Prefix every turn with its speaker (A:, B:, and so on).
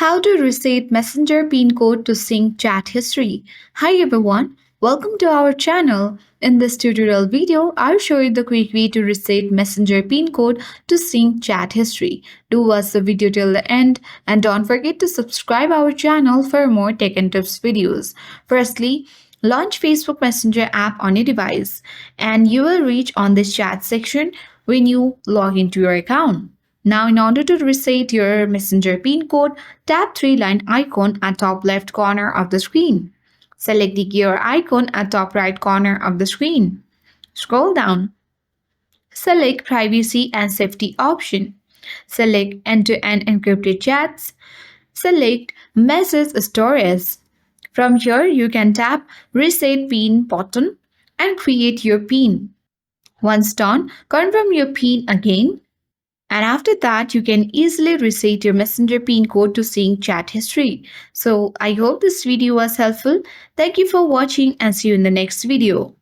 A: How to reset Messenger PIN code to sync chat history. Hi everyone, welcome to our channel. In this tutorial video, I'll show you the quick way to reset Messenger PIN code to sync chat history. Do watch the video till the end and don't forget to subscribe our channel for more tech and tips videos. Firstly, launch Facebook Messenger app on your device and you will reach on this chat section when you log into your account. Now, in order to reset your Messenger PIN code, tap three-line icon at top left corner of the screen. Select the gear icon at top right corner of the screen. Scroll down. Select Privacy and Safety option. Select End-to-End Encrypted Chats. Select Message Storage. From here, you can tap Reset PIN button and create your PIN. Once done, confirm your PIN again. And after that, you can easily reset your Messenger PIN code to sync chat history. So I hope this video was helpful. Thank you for watching and see you in the next video.